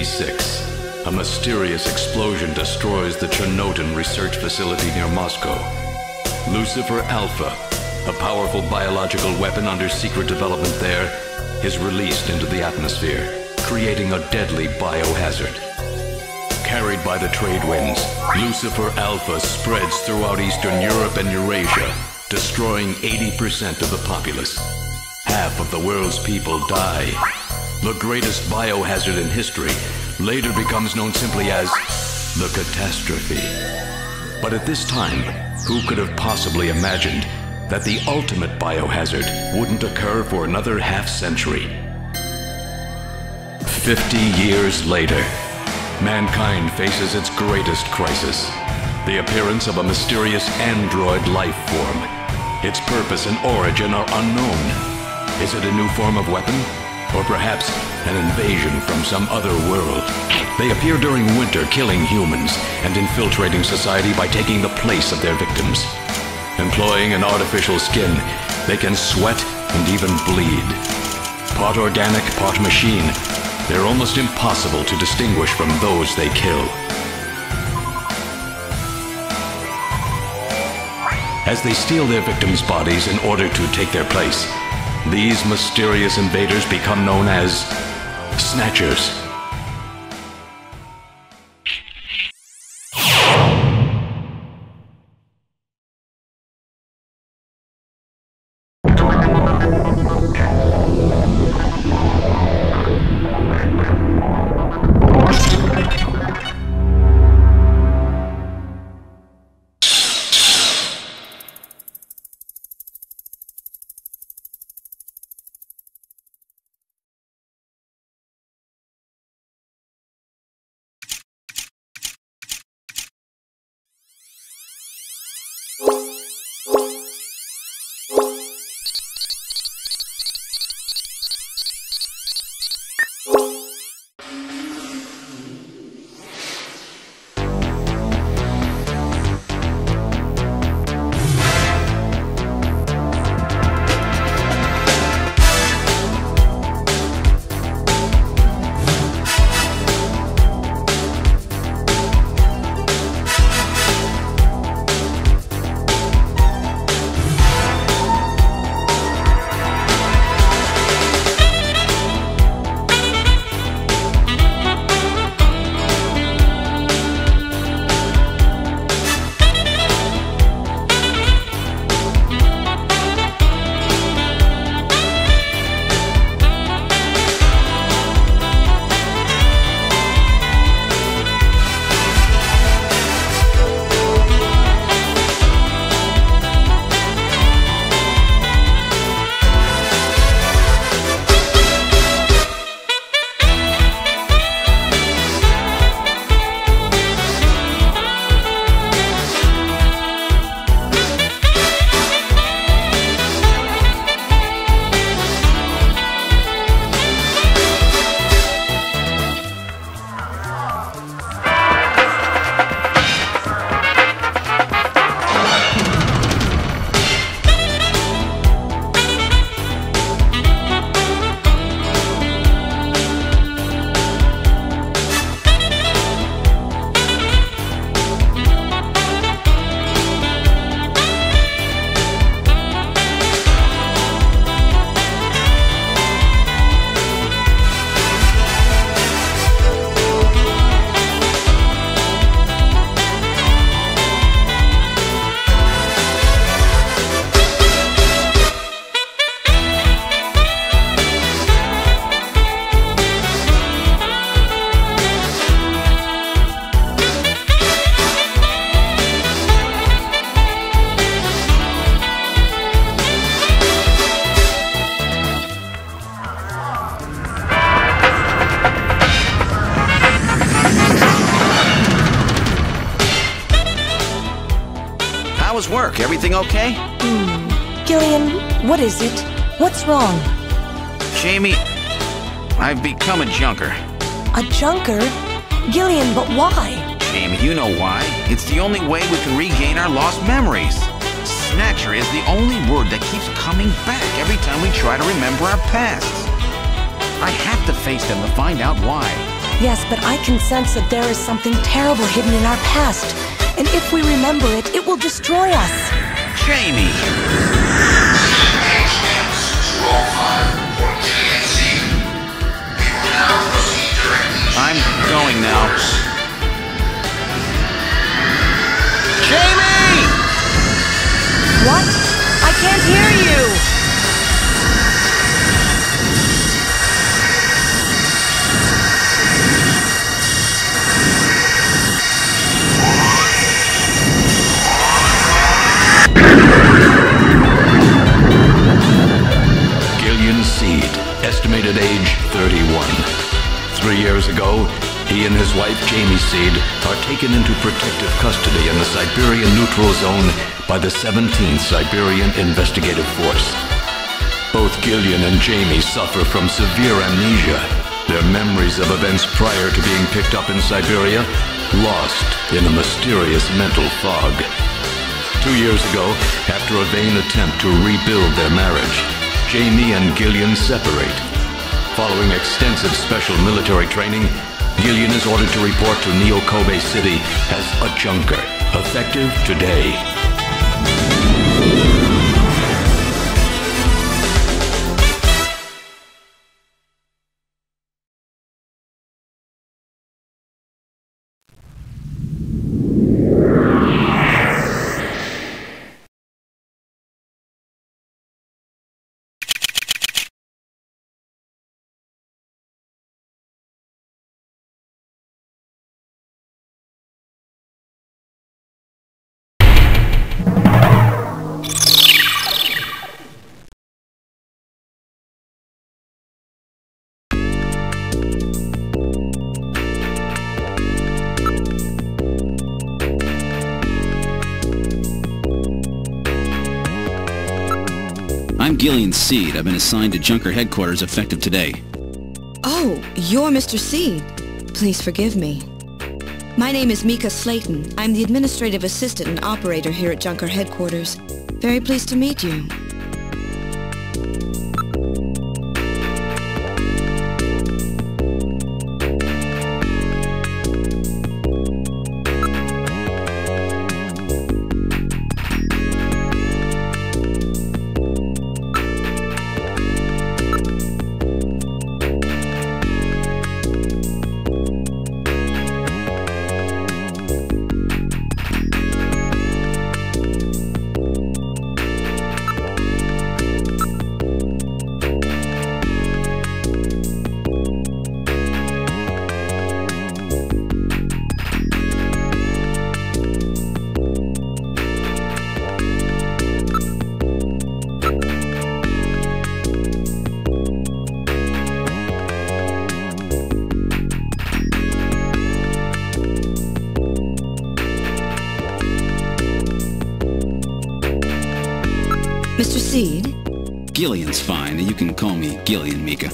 1986, a mysterious explosion destroys the Chernobyl research facility near Moscow. Lucifer Alpha, a powerful biological weapon under secret development there, is released into the atmosphere, creating a deadly biohazard. Carried by the trade winds, Lucifer Alpha spreads throughout Eastern Europe and Eurasia, destroying 80% of the populace. Half of the world's people die. The greatest biohazard in history later becomes known simply as the catastrophe. But at this time, who could have possibly imagined that the ultimate biohazard wouldn't occur for another half-century? 50 years later, mankind faces its greatest crisis, the appearance of a mysterious android life form. Its purpose and origin are unknown. Is it a new form of weapon? Or perhaps an invasion from some other world? They appear during winter, killing humans and infiltrating society by taking the place of their victims. Employing an artificial skin, they can sweat and even bleed. Part organic, part machine, they're almost impossible to distinguish from those they kill. As they steal their victims' bodies in order to take their place, these mysterious invaders become known as Snatchers. How was work? Everything okay? Gillian, what is it? What's wrong? Jamie, I've become a junker. A junker? Gillian, but why? Jamie, you know why. It's the only way we can regain our lost memories. Snatcher is the only word that keeps coming back every time we try to remember our pasts. I have to face them to find out why. Yes, but I can sense that there is something terrible hidden in our past. And if we remember it, it will destroy us. Jamie! I'm going now. Jamie! What? I can't hear you! Gillian Seed, estimated age 31. 3 years ago, he and his wife Jamie Seed are taken into protective custody in the Siberian Neutral Zone by the 17th Siberian Investigative Force. Both Gillian and Jamie suffer from severe amnesia, their memories of events prior to being picked up in Siberia lost in a mysterious mental fog. 2 years ago, after a vain attempt to rebuild their marriage, Jamie and Gillian separate. Following extensive special military training, Gillian is ordered to report to Neo-Kobe City as a junker, effective today. I'm Gillian Seed. I've been assigned to Junker headquarters effective today. Oh, you're Mr. Seed. Please forgive me. My name is Mika Slayton. I'm the administrative assistant and operator here at Junker headquarters. Very pleased to meet you. Mr. Seed? Gillian's fine. You can call me Gillian, Mika.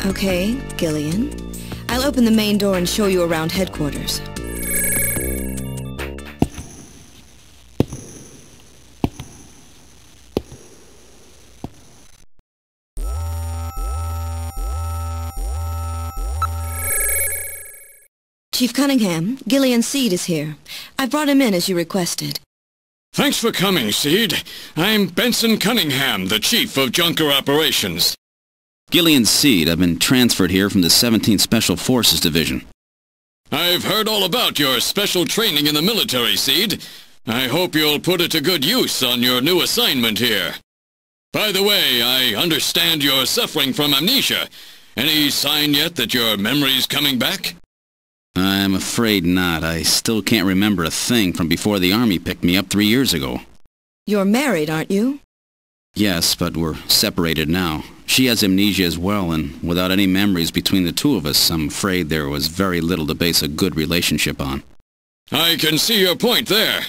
Okay, Gillian. I'll open the main door and show you around headquarters. Chief Cunningham, Gillian Seed is here. I brought him in as you requested. Thanks for coming, Seed. I'm Benson Cunningham, the Chief of Junker Operations. Gillian Seed. I've been transferred here from the 17th Special Forces Division. I've heard all about your special training in the military, Seed. I hope you'll put it to good use on your new assignment here. By the way, I understand you're suffering from amnesia. Any sign yet that your memory's coming back? I'm afraid not. I still can't remember a thing from before the Army picked me up 3 years ago. You're married, aren't you? Yes, but we're separated now. She has amnesia as well, and without any memories between the two of us, I'm afraid there was very little to base a good relationship on. I can see your point there.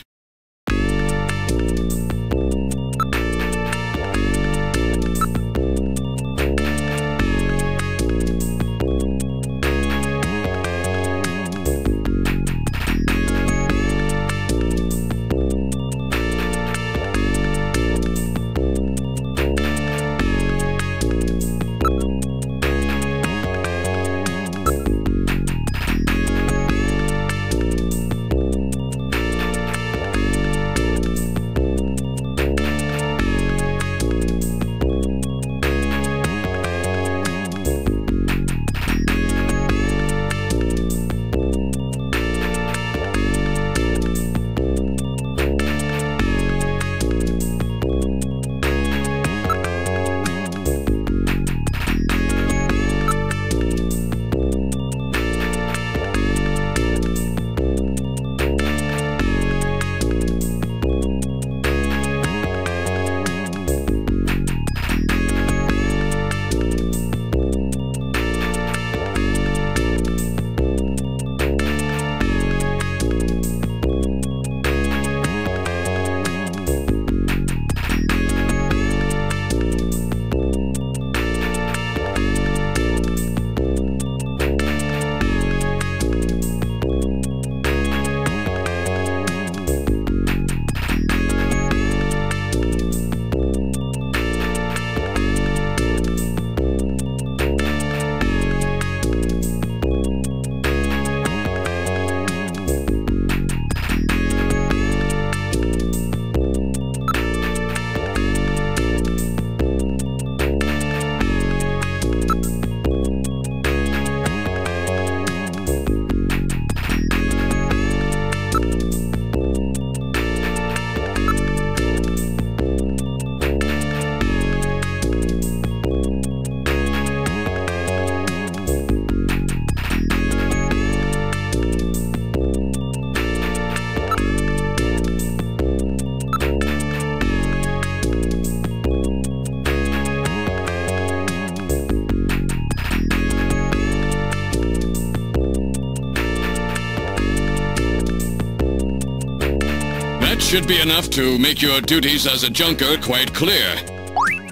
That should be enough to make your duties as a junker quite clear.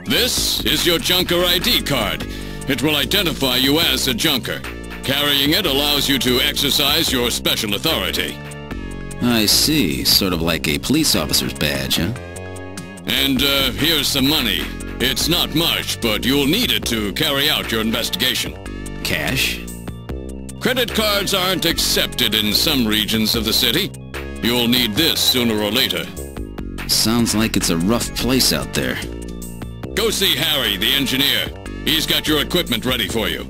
This is your junker ID card. It will identify you as a junker. Carrying it allows you to exercise your special authority. I see. Sort of like a police officer's badge, huh? And here's some money. It's not much, but you'll need it to carry out your investigation. Cash? Credit cards aren't accepted in some regions of the city. You'll need this sooner or later. Sounds like it's a rough place out there. Go see Harry, the engineer. He's got your equipment ready for you.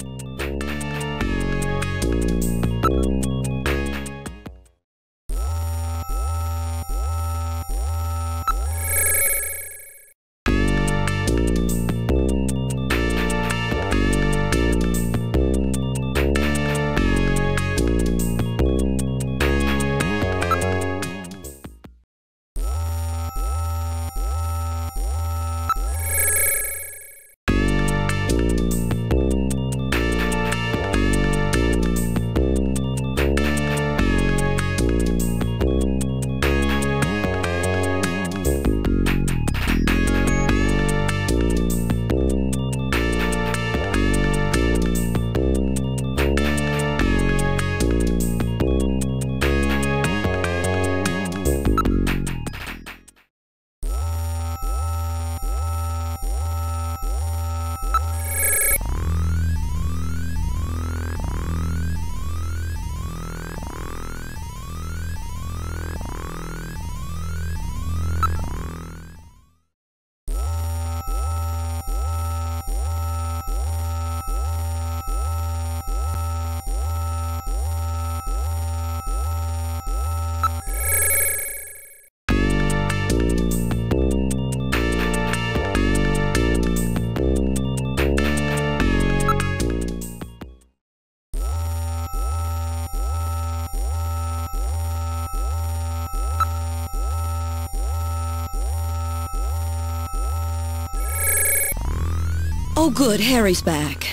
Oh, good. Harry's back.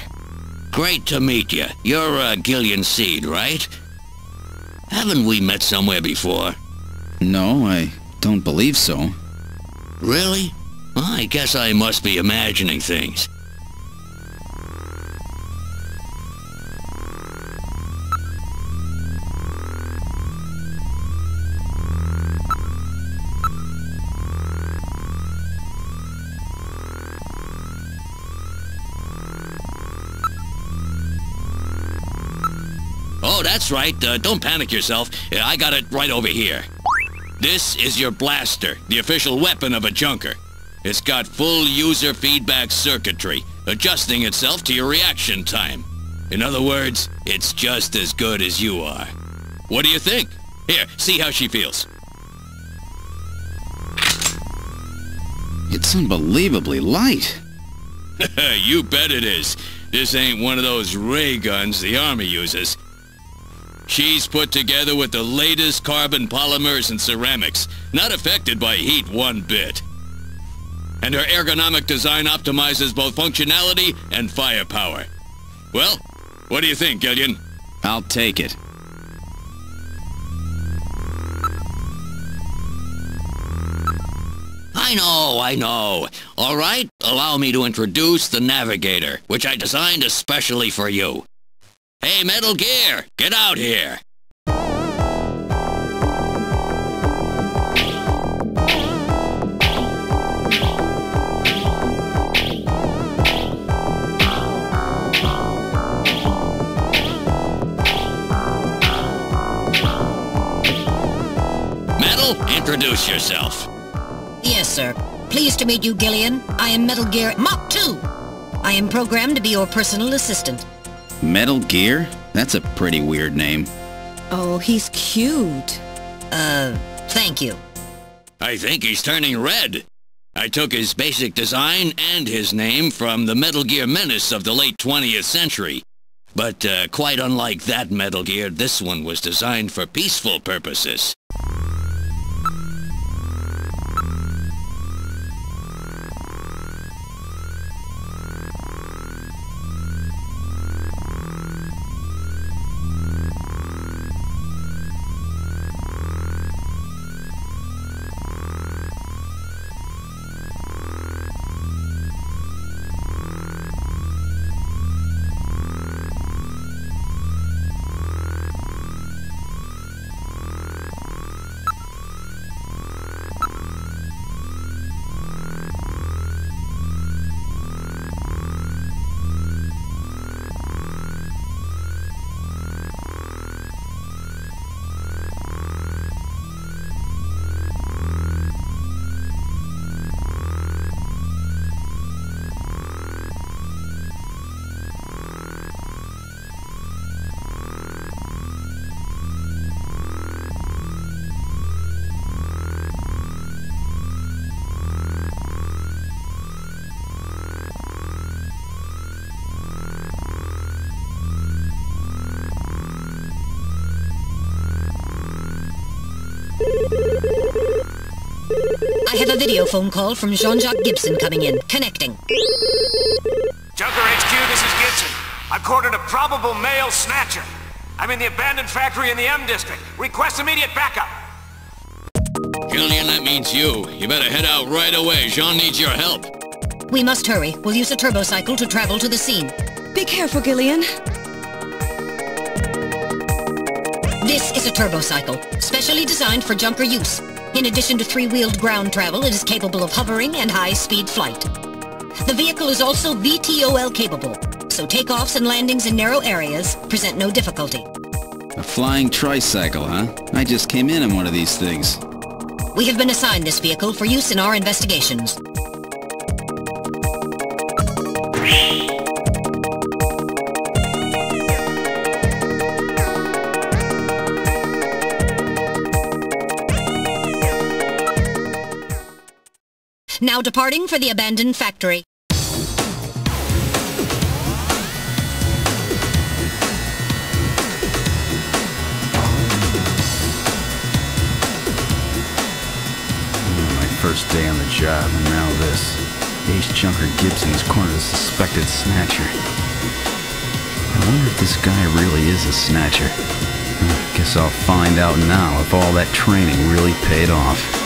Great to meet you. You're Gillian Seed, right? Haven't we met somewhere before? No, I don't believe so. Really? Well, I guess I must be imagining things. Oh, that's right. Don't panic yourself. I got it right over here. This is your blaster, the official weapon of a junker. It's got full user feedback circuitry, adjusting itself to your reaction time. In other words, it's just as good as you are. What do you think? Here, see how she feels. It's unbelievably light. You bet it is. This ain't one of those ray guns the Army uses. She's put together with the latest carbon polymers and ceramics, not affected by heat one bit. And her ergonomic design optimizes both functionality and firepower. Well, what do you think, Gillian? I'll take it. I know. All right, allow me to introduce the Navigator, which I designed especially for you. Hey, Metal Gear, get out here! Now, introduce yourself. Yes, sir. Pleased to meet you, Gillian. I am Metal Gear Mach 2. I am programmed to be your personal assistant. Metal Gear? That's a pretty weird name. Oh, he's cute. Thank you. I think he's turning red. I took his basic design and his name from the Metal Gear Menace of the late 20th century. But quite unlike that Metal Gear, this one was designed for peaceful purposes. I have a video phone call from Jean-Jacques Gibson coming in. Connecting. Junker HQ, this is Gibson. I've cornered a probable male snatcher. I'm in the abandoned factory in the M District. Request immediate backup. Gillian, that means you. You better head out right away. Jean needs your help. We must hurry. We'll use a turbocycle to travel to the scene. Be careful, Gillian. This is a turbocycle, specially designed for junker use. In addition to three-wheeled ground travel, it is capable of hovering and high-speed flight. The vehicle is also VTOL capable, so takeoffs and landings in narrow areas present no difficulty. A flying tricycle, huh? I just came in one of these things. We have been assigned this vehicle for use in our investigations. Now departing for the abandoned factory. My first day on the job, and now this. Ace Junker Gibson has cornered a suspected snatcher. I wonder if this guy really is a snatcher. Guess I'll find out now if all that training really paid off.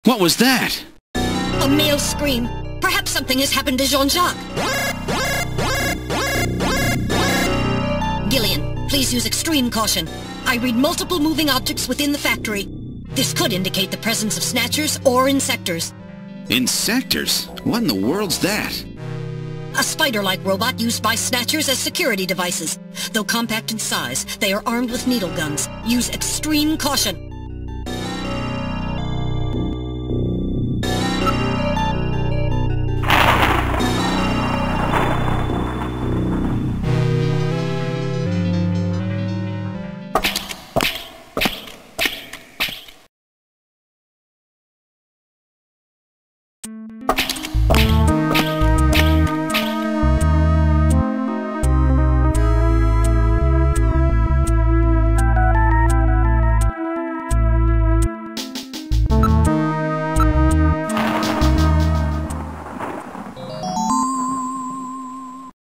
What was that? A male scream. Perhaps something has happened to Jean-Jacques. Gillian, please use extreme caution. I read multiple moving objects within the factory. This could indicate the presence of Snatchers or Insectors. Insectors? What in the world's that? A spider-like robot used by Snatchers as security devices. Though compact in size, they are armed with needle guns. Use extreme caution.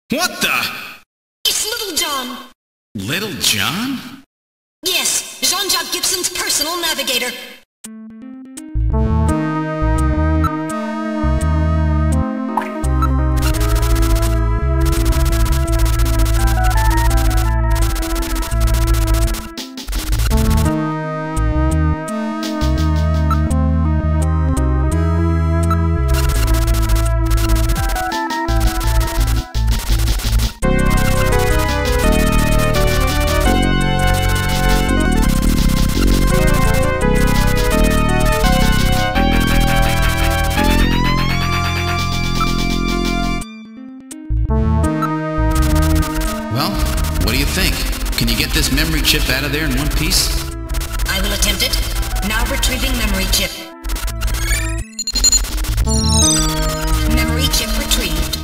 What the? It's Little John. Little John? Yes, Jean-Jacques Gibson's personal navigator. What do you think? Can you get this memory chip out of there in one piece? I will attempt it. Now retrieving memory chip. Memory chip retrieved.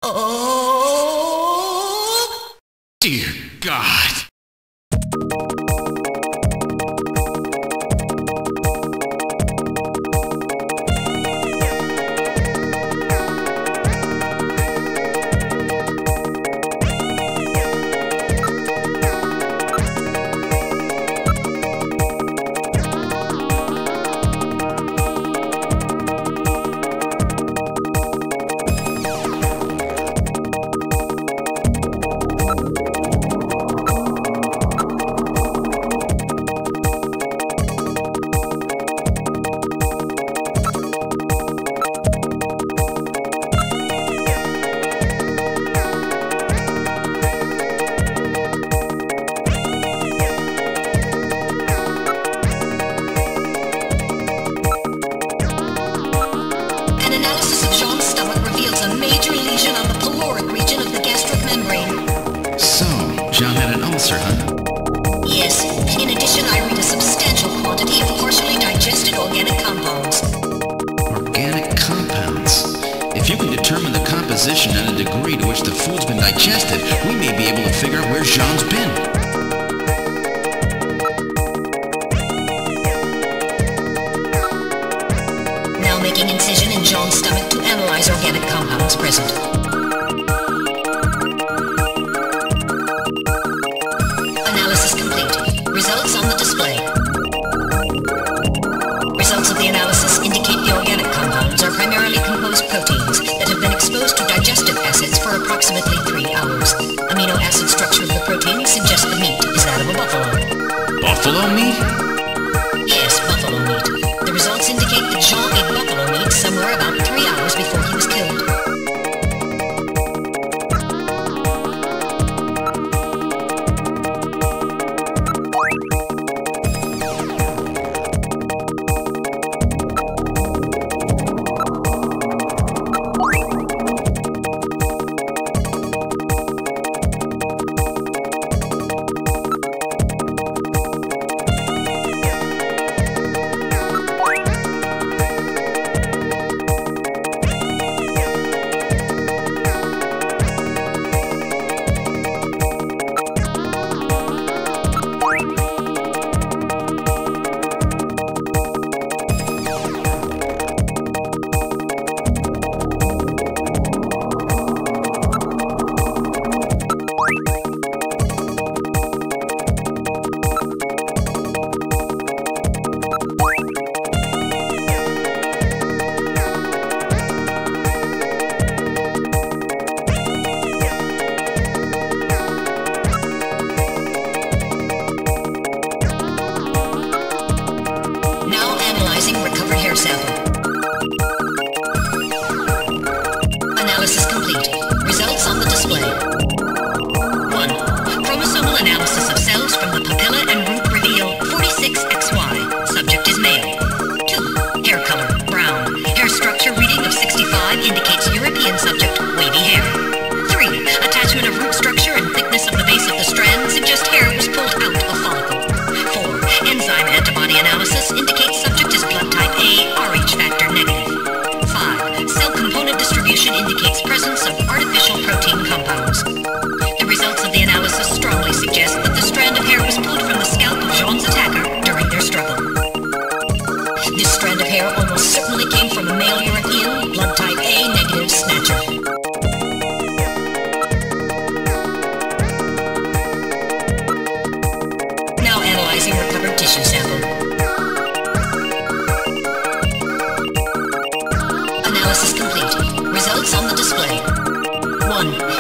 Oh! Dear God! John had an ulcer, huh? Yes. In addition, I read a substantial quantity of partially digested organic compounds. Organic compounds? If you can determine the composition and the degree to which the food's been digested, we may be able to figure out where Jean's been. Now making incision in Jean's stomach to analyze organic compounds present. Analysis complete. Results on the display. Results of the analysis indicate the organic compounds are primarily composed proteins that have been exposed to digestive acids for approximately 3 hours. Amino acid structure of the protein suggests the meat is that of a buffalo. Buffalo meat? Yes, buffalo meat. The results indicate that Jean ate buffalo meat somewhere about 3 hours before he was killed.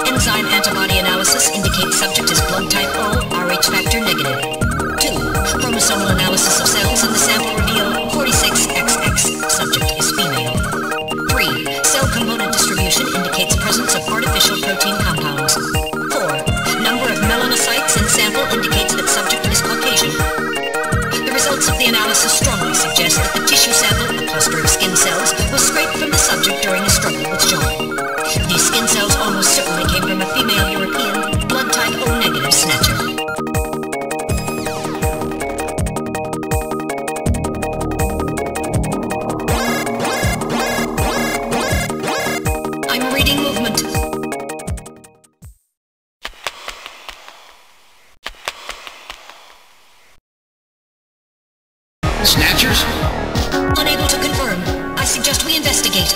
Enzyme antibody analysis indicates subject is blood type O, Rh factor negative. 2. Chromosomal analysis of cells in the sample reveal 46XX. Subject is female. 3. Cell component distribution indicates presence of artificial protein compounds. 4. Number of melanocytes in sample indicates that subject is Caucasian. The results of the analysis strongly suggest that the tissue sample, a cluster of skin cells, was scraped from the subject during a struggle with John. These skin cells almost certainly came from a female European, blood type O negative Snatcher. I'm reading movement. Snatchers? Unable to confirm. I suggest we investigate.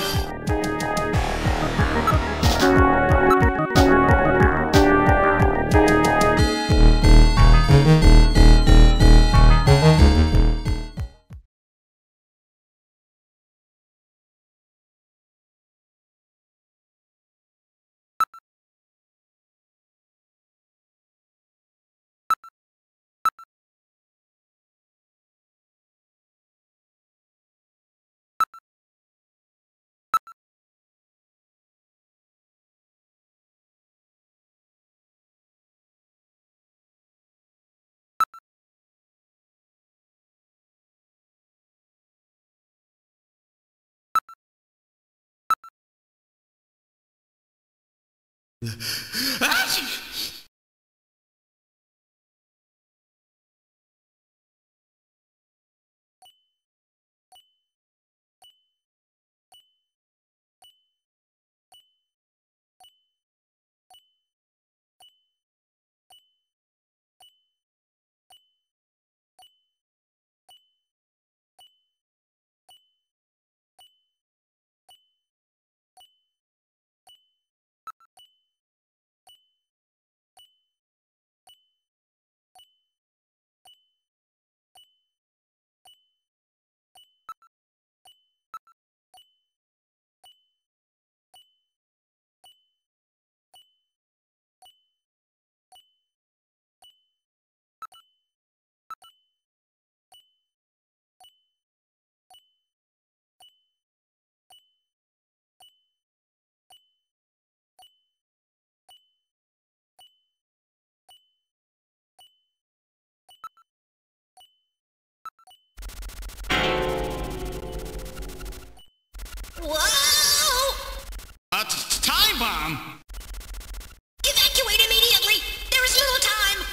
Time bomb! Evacuate immediately! There is little time!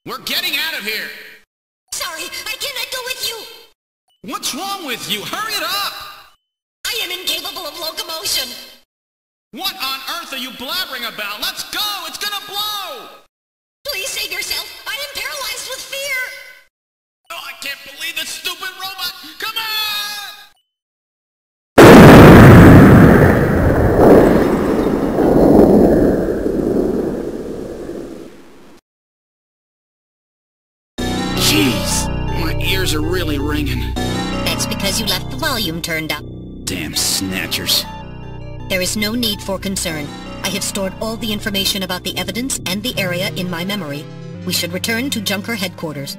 We're getting out of here! Sorry, I cannot go with you! What's wrong with you? Hurry it up! I am incapable of locomotion! What on earth are you blabbering about? Let's go! It's gonna blow! Please save yourself! I am paralyzed with fear! Oh, I can't believe this stupid robot! Come on! Jeez, my ears are really ringing. That's because you left the volume turned up. Damn Snatchers. There is no need for concern. I have stored all the information about the evidence and the area in my memory. We should return to Junker headquarters.